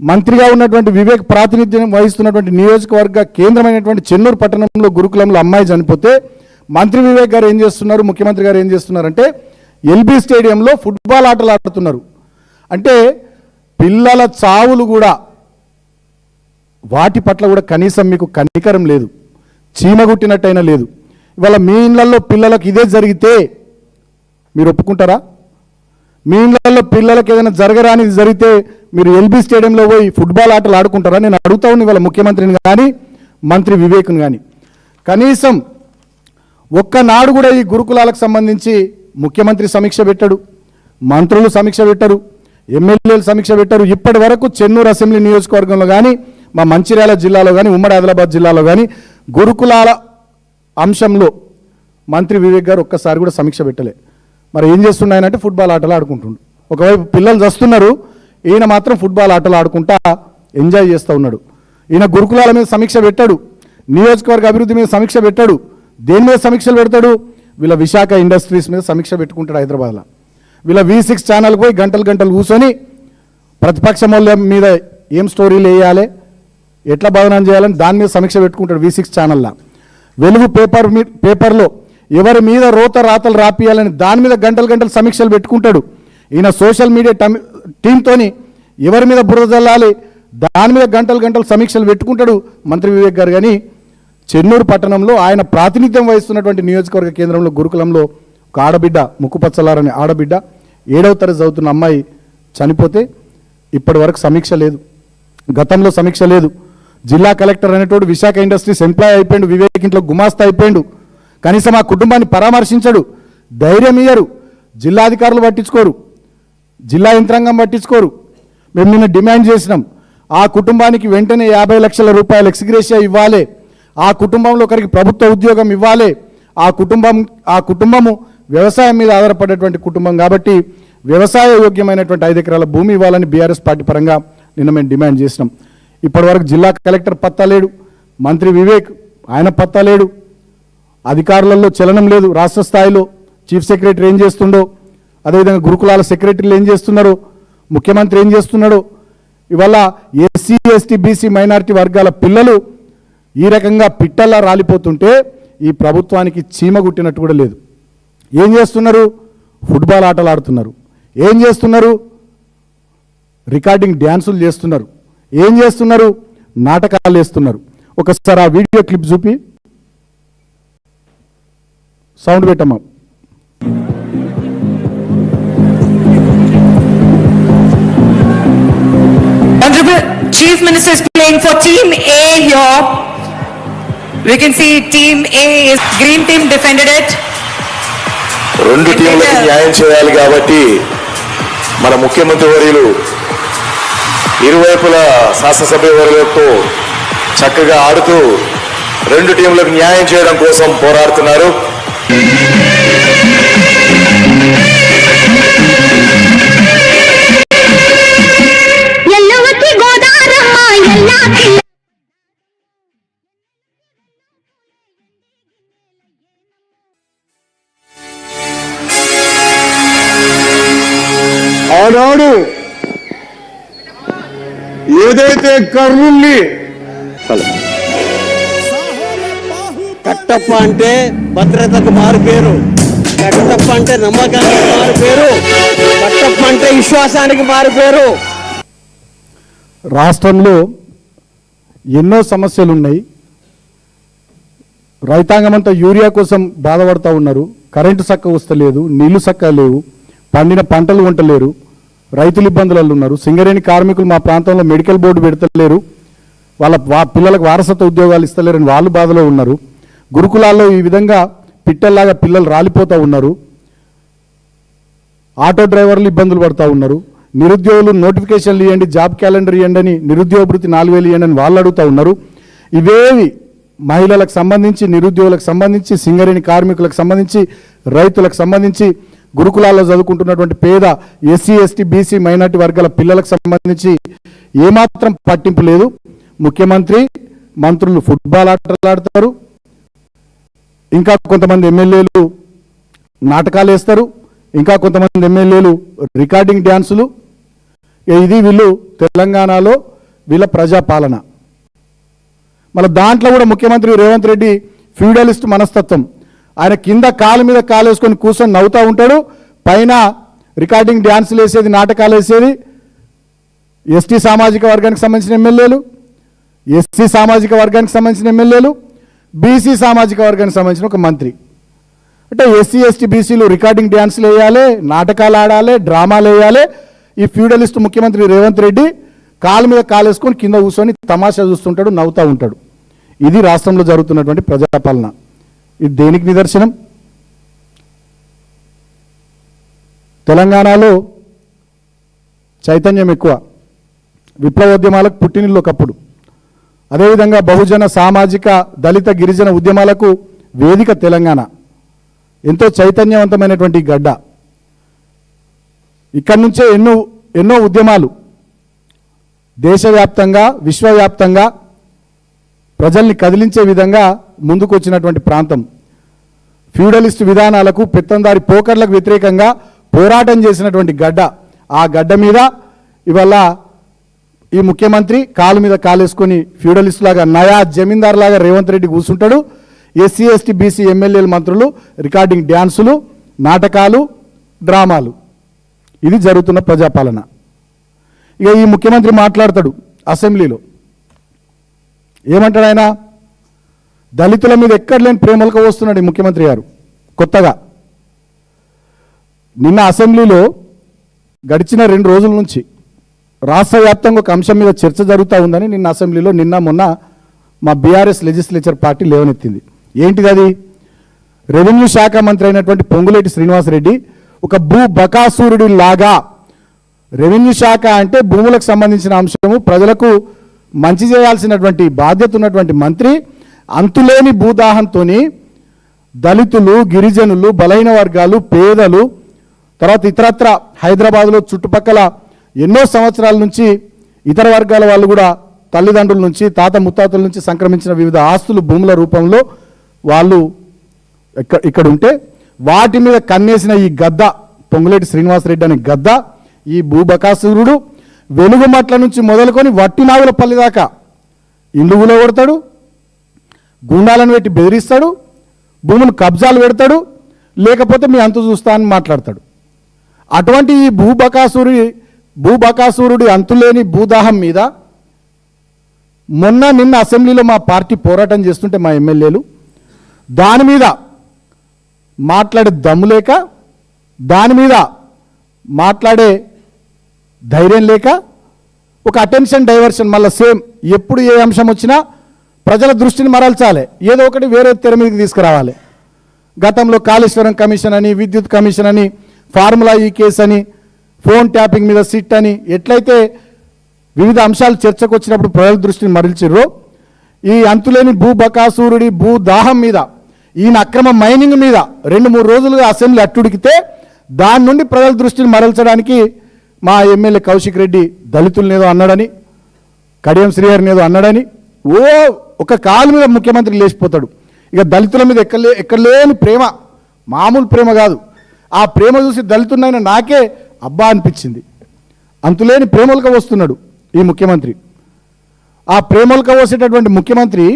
మంత్రిగా ఉన్నటువంటి వివేక్ ప్రాతినిధ్యం వహిస్తున్నటువంటి నియోజకవర్గ కేంద్రమైనటువంటి చెన్నూరు పట్టణంలో గురుకులంలో అమ్మాయి చనిపోతే మంత్రి వివేక్ గారు ఏం చేస్తున్నారు, ముఖ్యమంత్రి గారు ఏం చేస్తున్నారంటే ఎల్బీ స్టేడియంలో ఫుట్బాల్ ఆటలు ఆడుతున్నారు. అంటే పిల్లల చావులు కూడా వాటి పట్ల కూడా కనీసం మీకు కనికరం లేదు, చీమగుట్టినట్టయినా లేదు. ఇవాళ మీ ఇళ్లలో పిల్లలకు ఇదే జరిగితే మీరు ఒప్పుకుంటారా? మీ ఇళ్లలో పిల్లలకు ఏదైనా జరగరానిది జరిగితే మీరు ఎల్బీ స్టేడియంలో పోయి ఫుట్బాల్ ఆటలు ఆడుకుంటారా? నేను అడుగుతా ఉన్నా ఇవాళ ముఖ్యమంత్రిని కానీ మంత్రి వివేక్ని కానీ. కనీసం ఒక్కనాడు కూడా ఈ గురుకులాలకు సంబంధించి ముఖ్యమంత్రి సమీక్ష పెట్టాడు, మంత్రులు సమీక్ష పెట్టారు, ఎమ్మెల్యేలు సమీక్ష పెట్టారు. ఇప్పటి వరకు చెన్నూరు అసెంబ్లీ నియోజకవర్గంలో కానీ మా మంచిర్యాల జిల్లాలో కానీ ఉమ్మడి ఆదిలాబాద్ జిల్లాలో కానీ గురుకులాల అంశంలో మంత్రి వివేక్ గారు ఒక్కసారి కూడా సమీక్ష పెట్టలే. మరి ఏం చేస్తున్నాయనంటే ఫుట్బాల్ ఆటలు ఆడుకుంటుండు. ఒకవైపు పిల్లలు చస్తున్నారు, ఈయన మాత్రం ఫుట్బాల్ ఆటలు ఆడుకుంటా ఎంజాయ్ చేస్తూ ఉన్నాడు. ఈయన గురుకులాల మీద సమీక్ష పెట్టాడు, నియోజకవర్గ అభివృద్ధి మీద సమీక్ష పెట్టాడు. దేని మీద సమీక్షలు పెడతాడు? వీళ్ళ విశాఖ ఇండస్ట్రీస్ మీద సమీక్ష పెట్టుకుంటాడు హైదరాబాద్లో. వీళ్ళ V6 ఛానల్కి పోయి గంటలు గంటలు కూర్చొని ప్రతిపక్ష మూల్యం మీద ఏం స్టోరీలు వేయాలి, ఎట్లా బదనాం చేయాలని దాని మీద సమీక్ష పెట్టుకుంటాడు V6 ఛానల్లో. వెలుగు పేపర్లో ఎవరి మీద రోత రాతలు రాపియాలని దాని మీద గంటలు గంటలు సమీక్షలు పెట్టుకుంటాడు. ఈయన సోషల్ మీడియా టీంతోని ఎవరి మీద బురద జల్లాలి దాని మీద గంటలు గంటలు సమీక్షలు పెట్టుకుంటాడు మంత్రి వివేక్ గారు. కానీ చెన్నూరు పట్టణంలో ఆయన ప్రాతినిధ్యం వహిస్తున్నటువంటి నియోజకవర్గ కేంద్రంలో గురుకులంలో ఒక ఆడబిడ్డ, ముక్కుపచ్చలారని ఆడబిడ్డ 7వ తరగతి చదువుతున్న అమ్మాయి చనిపోతే ఇప్పటి వరకు సమీక్ష లేదు, గతంలో సమీక్ష లేదు. జిల్లా కలెక్టర్ అనేటోడు విశాఖ ఇండస్ట్రీస్ ఎంప్లాయ్ అయిపోయాడు, వివేక్ ఇంట్లో గుమాస్తా అయిపోయాడు. కనీసం ఆ కుటుంబాన్ని పరామర్శించడు, ధైర్యం ఇయ్యరు. జిల్లాధికారులు పట్టించుకోరు, జిల్లా యంత్రాంగం పట్టించుకోరు. మేము నిన్న డిమాండ్ చేసినాం, ఆ కుటుంబానికి వెంటనే 50 లక్షల రూపాయలు ఎక్స్గ్రేషియా ఇవ్వాలి, ఆ కుటుంబంలో ఒకరికి ప్రభుత్వ ఉద్యోగం ఇవ్వాలి. ఆ కుటుంబము వ్యవసాయం మీద ఆధారపడేటువంటి కుటుంబం కాబట్టి వ్యవసాయ యోగ్యమైనటువంటి 5 ఎకరాల భూమి ఇవ్వాలని బీఆర్ఎస్ పార్టీ పరంగా నిన్న మేము డిమాండ్ చేసినాం. ఇప్పటివరకు జిల్లా కలెక్టర్ పత్తా లేడు, మంత్రి వివేక్ ఆయన పత్తా లేడు, అధికారులలో చలనం లేదు. రాష్ట్ర స్థాయిలో చీఫ్ సెక్రటరీ ఏం చేస్తుండో, అదేవిధంగా గురుకులాల సెక్రటరీలు ఏం చేస్తున్నారో, ముఖ్యమంత్రి ఏం చేస్తున్నాడో. ఇవాళ SC ST BC మైనారిటీ వర్గాల పిల్లలు ఈ రకంగా పిట్టల్లా రాలిపోతుంటే ఈ ప్రభుత్వానికి చీమ గుట్టినట్టు కూడా లేదు. ఏం చేస్తున్నారు? ఫుట్బాల్ ఆటలు ఆడుతున్నారు. ఏం చేస్తున్నారు? రికార్డింగ్ డ్యాన్సులు చేస్తున్నారు. ఏం చేస్తున్నారు? నాటకాలు వేస్తున్నారు. ఒకసారి ఆ వీడియో క్లిప్ చూపి సౌండ్ పెట్టమ్మా. Honorable Chief Minister is playing for Team A here. We can see Team A is green team defended it. రెండు టీంలకు న్యాయం చేయాలి కాబట్టి మన ముఖ్యమంత్రి వర్యులు ఇరువైపుల శాసనసభ్య వర్యులతో చక్కగా ఆడుతూ రెండు టీంలకు న్యాయం చేయడం కోసం పోరాడుతున్నారు. ఆనాడు ఏదైతే కర్నూల్ని కట్టప్ప అంటే భద్రతకు మారు పేరు, కట్టప్ప అంటే నమ్మకానికి మారు పేరు, కట్టప్ప అంటే విశ్వాసానికి మారు పేరు. రాష్ట్రంలో ఎన్నో సమస్యలు ఉన్నాయి. రైతాంగమంతా యూరియా కోసం బాధపడుతూ ఉన్నారు. కరెంటు చక్కగా వస్తలేదు, నీళ్లు చక్కగా లేవు, పండిన పంటలు వంటలేరు, రైతులు ఇబ్బందులలో ఉన్నారు. సింగరేణి కార్మికులు మా ప్రాంతంలో మెడికల్ బోర్డు పెడతలేరు, వాళ్ళ పిల్లలకు వారసత్వ ఉద్యోగాలు ఇస్తలేరని వాళ్ళు బాధలో ఉన్నారు. గురుకులాల్లో ఈ విధంగా పిట్టల్లాగా పిల్లలు రాలిపోతూ ఉన్నారు. ఆటో డ్రైవర్లు ఇబ్బందులు పడుతూ ఉన్నారు. నిరుద్యోగులు నోటిఫికేషన్లు ఇవ్వండి, జాబ్ క్యాలెండర్ ఇవ్వండి అని, నిరుద్యోగ భృతి 4000 ఇవ్వండి అని వాళ్ళు అడుగుతూ ఉన్నారు. ఇవేవి మహిళలకు సంబంధించి, నిరుద్యోగులకు సంబంధించి, సింగరేణి కార్మికులకు సంబంధించి, రైతులకు సంబంధించి, గురుకులాల్లో చదువుకుంటున్నటువంటి పేద SC ST BC మైనార్టీ వర్గాల పిల్లలకు సంబంధించి ఏమాత్రం పట్టింపు లేదు. ముఖ్యమంత్రి మంత్రులు ఫుట్బాల్ ఆటలు ఆడతారు, ఇంకా కొంతమంది ఎమ్మెల్యేలు నాటకాలు వేస్తారు, ఇంకా కొంతమంది ఎమ్మెల్యేలు రికార్డింగ్ డ్యాన్సులు. ఇది వీళ్ళు తెలంగాణలో వీళ్ళ ప్రజాపాలన. మళ్ళీ దాంట్లో కూడా ముఖ్యమంత్రి రేవంత్ రెడ్డి ఫ్యూడలిస్ట్ మనస్తత్వం. ఆయన కింద కాలు మీద కాలు వేసుకొని కూర్చొని నవ్వుతూ ఉంటాడు, పైన రికార్డింగ్ డ్యాన్సులు వేసేది, నాటకాలు వేసేది ఎస్టీ సామాజిక వర్గానికి సంబంధించిన ఎమ్మెల్యేలు, ఎస్సీ సామాజిక వర్గానికి సంబంధించిన ఎమ్మెల్యేలు, బీసీ సామాజిక వర్గానికి సంబంధించిన ఒక మంత్రి. అంటే ఎస్సీ ఎస్టీ బీసీలు రికార్డింగ్ డ్యాన్సులు వేయాలి, నాటకాలు ఆడాలి, డ్రామాలు వేయాలి. ఈ ఫ్యూడలిస్ట్ ముఖ్యమంత్రి రేవంత్ రెడ్డి కాలు మీద కాలు వేసుకొని కింద కూర్చొని తమాషా చూస్తుంటాడు, నవ్వుతూ ఉంటాడు. ఇది రాష్ట్రంలో జరుగుతున్నటువంటి ప్రజాపాలన. ఇది దేనికి నిదర్శనం? తెలంగాణలో చైతన్యం ఎక్కువ, విప్లవోద్యమాలకు పుట్టినిల్లు ఒకప్పుడు. అదేవిధంగా బహుజన సామాజిక దళిత గిరిజన ఉద్యమాలకు వేదిక తెలంగాణ. ఎంతో చైతన్యవంతమైనటువంటి గడ్డ. ఇక్కడి నుంచే ఎన్నో ఉద్యమాలు దేశవ్యాప్తంగా విశ్వవ్యాప్తంగా ప్రజల్ని కదిలించే విధంగా ముందుకు వచ్చినటువంటి ప్రాంతం. ఫ్యూడలిస్ట్ విధానాలకు, పెత్తందారి పోకర్లకు వ్యతిరేకంగా పోరాటం చేసినటువంటి గడ్డ. ఆ గడ్డ మీద ఇవాళ ఈ ముఖ్యమంత్రి కాలు మీద కాలేసుకొని ఫ్యూడలిస్ట్ లాగా, నయా జమీందార్ లాగా రేవంత్ రెడ్డి కూర్చుంటాడు. ఎస్సీ ఎస్టీ బీసీ ఎమ్మెల్యేలు మంత్రులు రికార్డింగ్ డ్యాన్సులు, నాటకాలు, డ్రామాలు. ఇది జరుగుతున్న ప్రజాపాలన. ఇక ఈ ముఖ్యమంత్రి మాట్లాడతాడు అసెంబ్లీలో. ఏమంటాడు ఆయన? దళితుల మీద ఎక్కడ లేని ప్రేమలకు వస్తున్నాడు ఈ ముఖ్యమంత్రి గారు కొత్తగా. నిన్న అసెంబ్లీలో గడిచిన 2 రోజుల నుంచి రాష్ట్ర వ్యాప్తంగా ఒక అంశం మీద చర్చ జరుగుతూ ఉందని నిన్న అసెంబ్లీలో మొన్న మా బీఆర్ఎస్ లెజిస్లేచర్ పార్టీ లేవనెత్తింది. ఏంటిది అది? రెవెన్యూ శాఖ మంత్రి అయినటువంటి పొంగులేటి శ్రీనివాసరెడ్డి ఒక భూ బకాసురుడి లాగా, రెవెన్యూ శాఖ అంటే భూములకు సంబంధించిన అంశము, ప్రజలకు మంచి చేయాల్సినటువంటి బాధ్యత ఉన్నటువంటి మంత్రి అంతులేని భూదాహంతో దళితులు, గిరిజనులు, బలహీన వర్గాలు, పేదలు, తర్వాత ఇతరత్ర హైదరాబాద్లో చుట్టుపక్కల ఎన్నో సంవత్సరాల నుంచి ఇతర వర్గాల వాళ్ళు కూడా తల్లిదండ్రుల నుంచి, తాత ముత్తాతల నుంచి సంక్రమించిన వివిధ ఆస్తులు భూముల రూపంలో వాళ్ళు ఇక్కడ ఉంటే వాటి మీద కన్నేసిన ఈ గద్ద, పొంగులేటి శ్రీనివాసరెడ్డి అనే గద్ద, ఈ భూబకాసురుడు వెలుగుమట్ల నుంచి మొదలుకొని వట్టినాగులపల్లి దాకా ఇల్లు కూలగొడతాడు, గుండాలను పెట్టి బెదిరిస్తాడు, భూములు కబ్జాలు పెడతాడు, లేకపోతే మీ అంతు చూస్తా అని మాట్లాడతాడు. అటువంటి ఈ భూబకాసురుడి అంతులేని భూదాహం మీద నిన్న అసెంబ్లీలో మా పార్టీ పోరాటం చేస్తుంటే మా ఎమ్మెల్యేలు దాని మీద మాట్లాడే దమ్ము లేక, దాని మీద మాట్లాడే ధైర్యం లేక ఒక అటెన్షన్ డైవర్షన్, మళ్ళీ సేమ్ ఎప్పుడు ఏ అంశం వచ్చినా ప్రజల దృష్టిని మరల్చాలి, ఏదో ఒకటి వేరే తెర మీదకి తీసుకురావాలి. గతంలో కాళేశ్వరం కమిషన్ అని, విద్యుత్ కమిషన్ అని, ఫార్ములా ఈ కేసు అని, ఫోన్ ట్యాపింగ్ మీద సిట్ అని, ఎట్లయితే వివిధ అంశాలు చర్చకు వచ్చినప్పుడు ప్రజల దృష్టిని మరల్చిర్రో, ఈ అంతులేని భూబకాసురుడి భూదాహం మీద, ఈయన అక్రమ మైనింగ్ మీద 2-3 రోజులుగా అసెంబ్లీ అట్టుడికితే దాని నుండి ప్రజల దృష్టిని మరల్చడానికి మా ఎమ్మెల్యే కౌశిక్ రెడ్డి దళితులనేదో అన్నాడని, కడియం శ్రీహరిని ఏదో అన్నాడని ఒక కాలు మీద ముఖ్యమంత్రి లేచిపోతాడు. ఇక దళితుల మీద ఎక్కలేని ప్రేమ, మామూలు ప్రేమ కాదు. ఆ ప్రేమ చూసి దళితున్నైనా నాకే అబ్బా అనిపించింది. అంతులేని ప్రేమలకు వస్తున్నాడు ఈ ముఖ్యమంత్రి. ఆ ప్రేమలకు వసేటటువంటి ముఖ్యమంత్రి